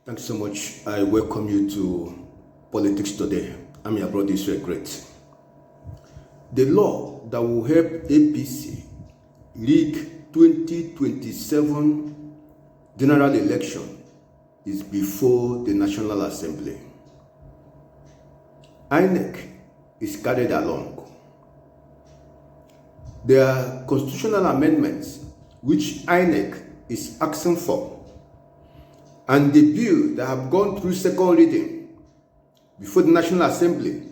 Thanks so much. I welcome you to Politics Today. I'm your brother Israel Great. The law that will help APC rig 2027 general election is before the National Assembly. INEC is carried along. There are constitutional amendments which INEC is asking for, and the bill that have gone through second reading before the National Assembly,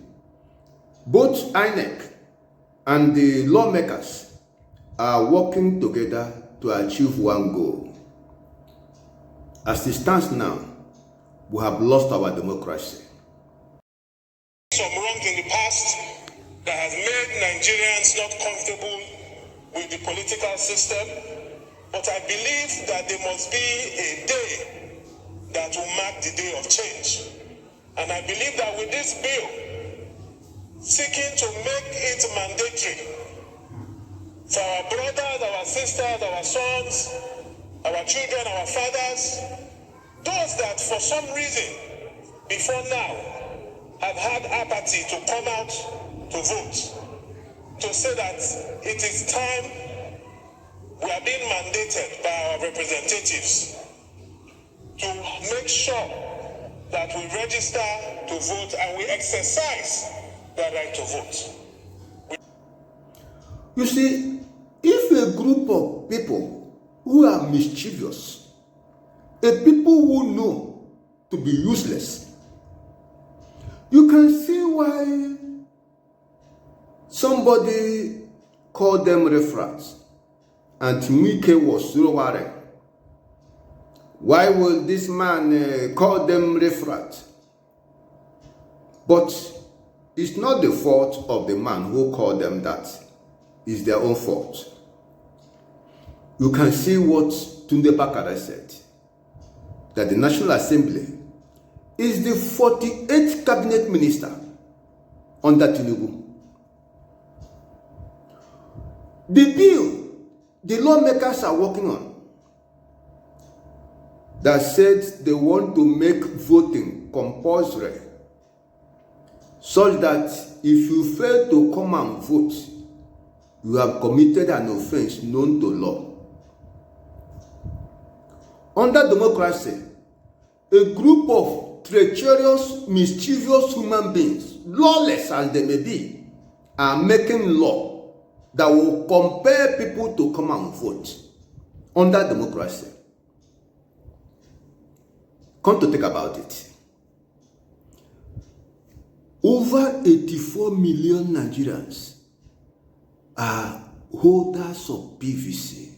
both INEC and the lawmakers are working together to achieve one goal. As it stands now, we have lost our democracy. Some wrongs in the past that has made Nigerians not comfortable with the political system, but I believe that there must be a day that will mark the day of change. And I believe that with this bill, seeking to make it mandatory for our brothers, our sisters, our sons, our children, our fathers, those that for some reason before now have had apathy to come out to vote, to say that it is time we are being mandated by our representatives to make sure that we register to vote and we exercise the right to vote. You see, if a group of people who are mischievous, a people who know to be useless, you can see why somebody called them referrals and Mike was worried. Why will this man call them referrals? But it's not the fault of the man who called them that. It's their own fault. You can see what Tunde Bakare said, that the National Assembly is the 48th cabinet minister under Tinubu. The bill the lawmakers are working on that said they want to make voting compulsory, such that if you fail to come and vote, you have committed an offense known to law. Under democracy, a group of treacherous, mischievous human beings, lawless as they may be, are making law that will compel people to come and vote under democracy. Come to think about it. Over 84 million Nigerians are holders of PVC.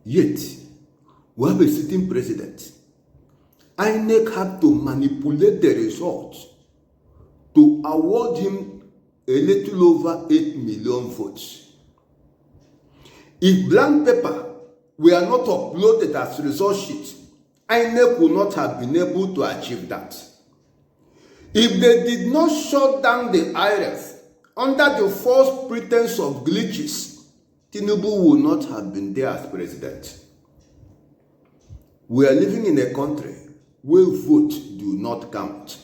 Yet, we have a sitting president. INEC had to manipulate the results to award him a little over 8 million votes. If blank paper were not uploaded as result sheet, INEC would not have been able to achieve that. If they did not shut down the IRF under the false pretense of glitches, Tinubu would not have been there as president. We are living in a country where votes do not count.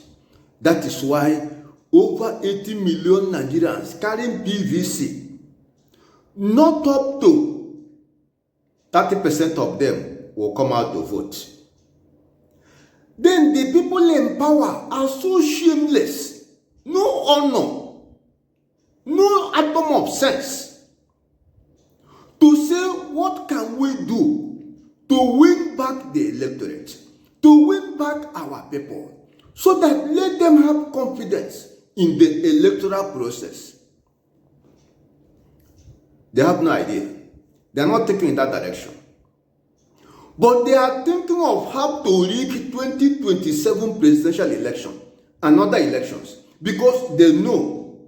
That is why over 80 million Nigerians carrying PVC, not up to 30% of them will come out to vote. Then the people in power are so shameless, no honor, no atom of sense, to say what can we do to win back the electorate, to win back our people, so that let them have confidence in the electoral process. They have no idea. They are not thinking in that direction. But they are thinking of how to rig 2027 presidential election and other elections, because they know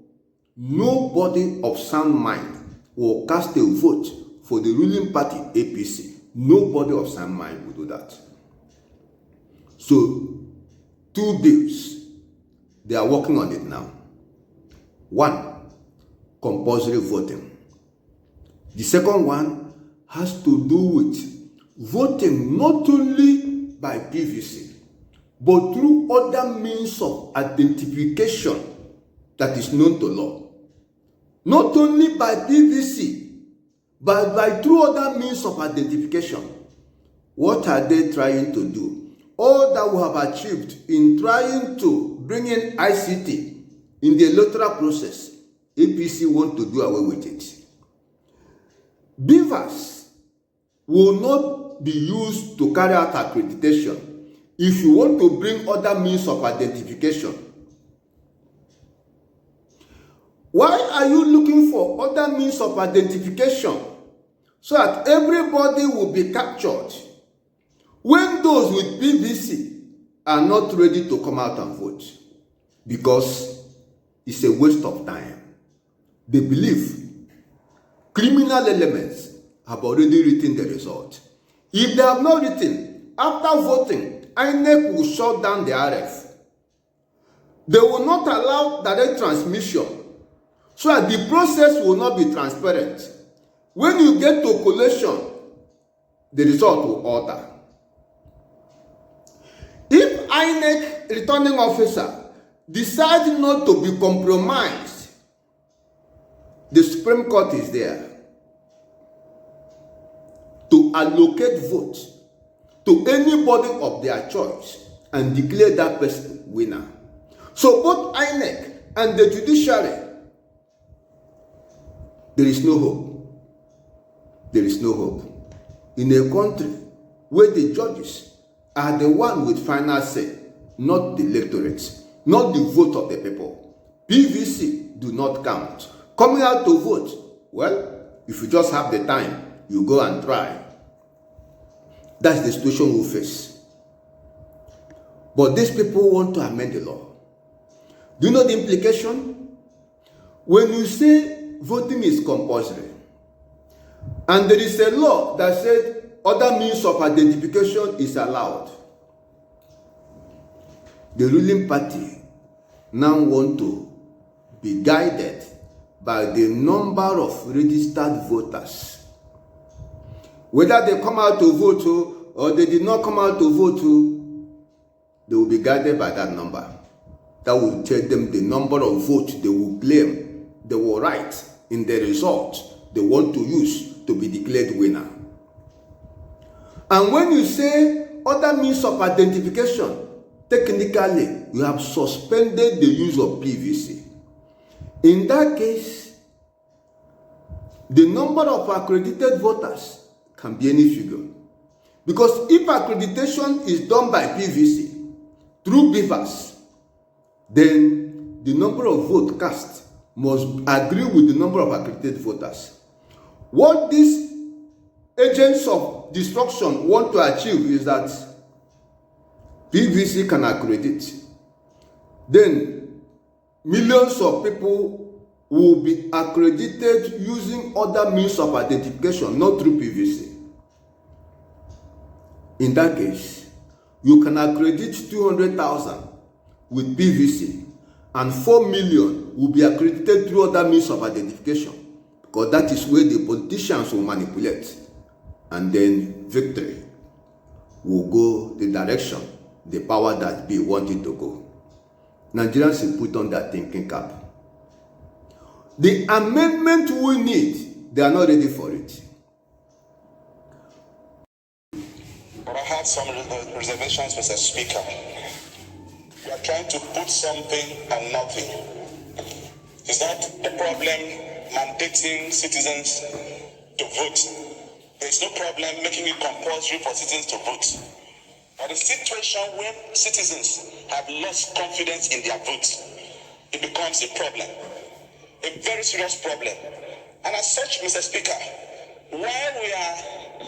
nobody of sound mind will cast a vote for the ruling party APC. Nobody of sound mind will do that. So, two bills, they are working on it now. One, compulsory voting. The second one has to do with voting not only by PVC, but through other means of identification that is known to law. Not only by PVC, but by through other means of identification. What are they trying to do? All that we have achieved in trying to bring in ICT in the electoral process, APC want to do away with it. Beavers will not be used to carry out accreditation if you want to bring other means of identification. Why are you looking for other means of identification so that everybody will be captured when those with PVC are not ready to come out and vote? Because it's a waste of time. They believe criminal elements have already written the result. If they have not written, after voting, INEC will shut down the RF. They will not allow direct transmission so that the process will not be transparent. When you get to collation, the result will alter. If INEC returning officer decides not to be compromised, the Supreme Court is there to allocate votes to anybody of their choice and declare that person winner. So both INEC and the judiciary, there is no hope. There is no hope. In a country where the judges are the one with final say, not the electorate, not the vote of the people. PVC do not count. Coming out to vote, well, if you just have the time, you go and try. That's the situation we face. But these people want to amend the law. Do you know the implication? When you say voting is compulsory, and there is a law that said other means of identification is allowed, the ruling party now want to be guided by the number of registered voters. Whether they come out to vote or they did not come out to vote, they will be guided by that number. That will tell them the number of votes they will claim, they will write in the result they want to use to be declared winner. And when you say other means of identification, technically you have suspended the use of PVC. In that case, the number of accredited voters can be any figure. Because if accreditation is done by PVC through beavers, then the number of votes cast must agree with the number of accredited voters. What these agents of destruction want to achieve is that PVC can accredit. Then millions of people will be accredited using other means of identification, not through PVC. In that case, you can accredit 200,000 with PVC and 4 million will be accredited through other means of identification, because that is where the politicians will manipulate, and then victory will go the direction the power that be wanting to go. Nigerians will put on their thinking cap. The amendment we need, they are not ready for it. But I have some reservations, Mr. Speaker. You are trying to put something and nothing. Is that a problem mandating citizens to vote? There is no problem making it compulsory for citizens to vote. But a situation where citizens have lost confidence in their vote, it becomes a problem. A very serious problem. And as such, Mr. Speaker, while we are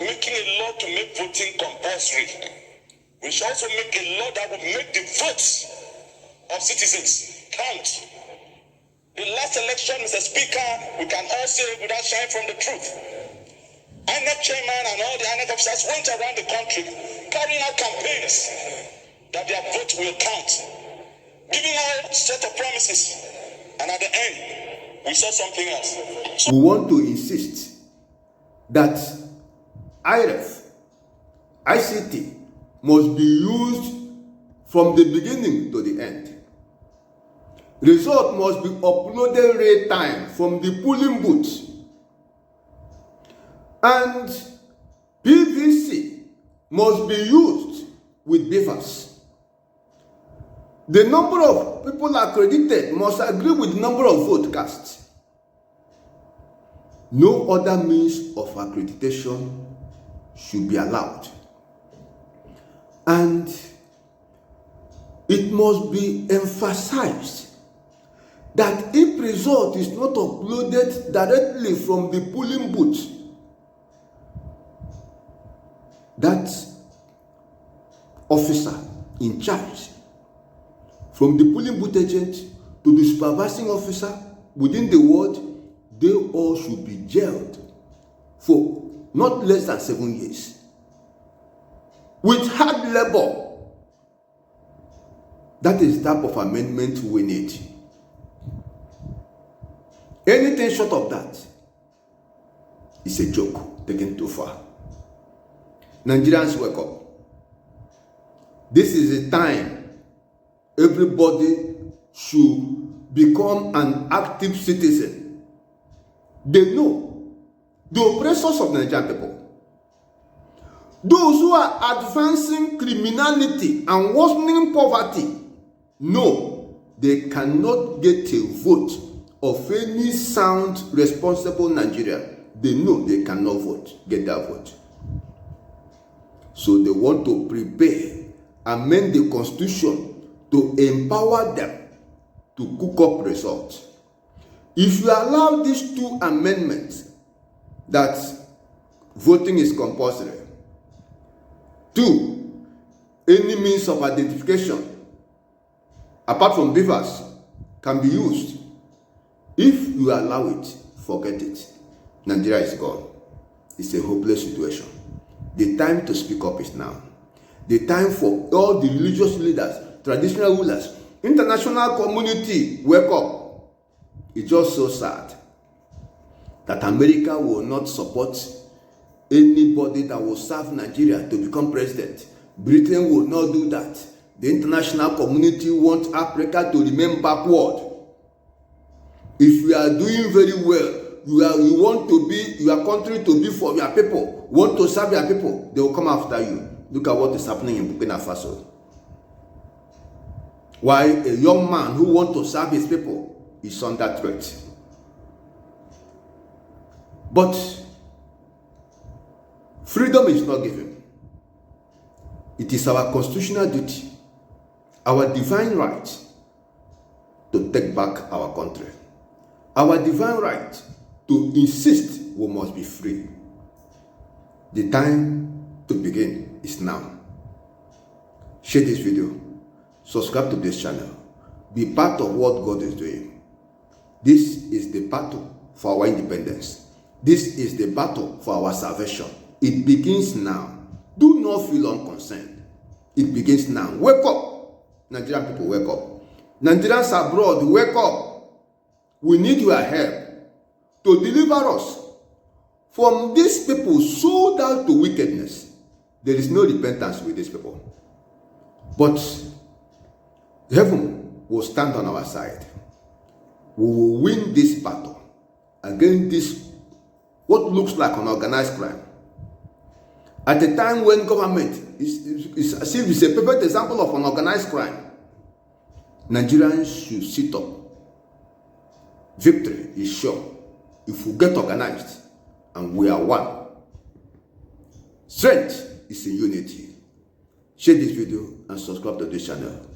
making a law to make voting compulsory, we should also make a law that will make the votes of citizens count. The last election, Mr. Speaker, we can all say without shying from the truth, INEC chairman and all the INEC officers went around the country carrying out campaigns that their vote will count, giving out set of promises, and at the end, we saw something else. We want to insist that IRF, ICT, must be used from the beginning to the end. Result must be uploaded real time from the polling booth. And PVC must be used with beavers. The number of people accredited must agree with the number of votes cast. No other means of accreditation should be allowed. And it must be emphasized that if result is not uploaded directly from the polling booth, that officer in charge, from the polling booth agent to the supervising officer within the ward, they all should be jailed for not less than 7 years with hard labor. That is the type of amendment we need. Anything short of that is a joke taken too far. Nigerians, wake up. This is a time everybody should become an active citizen. They know the oppressors of Nigerian people, those who are advancing criminality and worsening poverty, know they cannot get a vote of any sound, responsible Nigerian. They know they cannot vote, get that vote. So they want to prepare, amend the constitution to empower them to cook up results. If you allow these two amendments, that voting is compulsory, 2, any means of identification apart from beavers can be used. If you allow it, forget it. Nigeria is gone. It's a hopeless situation. The time to speak up is now. The time for all the religious leaders, traditional rulers, international community, wake up. It's just so sad that America will not support anybody that will serve Nigeria to become president. Britain will not do that. The international community wants Africa to remain backward. If you are doing very well, you want to be your country to be for your people, want to serve your people, they will come after you. Look at what is happening in Burkina Faso. Why a young man who wants to serve his people is under threat. But freedom is not given. It is our constitutional duty, our divine right to take back our country. Our divine right to insist we must be free. The time to begin is now. Share this video. Subscribe to this channel. Be part of what God is doing. This is the battle for our independence. This is the battle for our salvation. It begins now. Do not feel unconcerned. It begins now. Wake up. Nigerian people, wake up. Nigerians abroad, wake up. We need your help to deliver us from these people sold out to wickedness. There is no repentance with these people. But heaven will stand on our side. We will win this battle against this, what looks like an organized crime. At a time when government is as if it's a perfect example of an organized crime, Nigerians should sit up. Victory is sure if we get organized and we are one. Strength is in unity. Share this video and subscribe to this channel.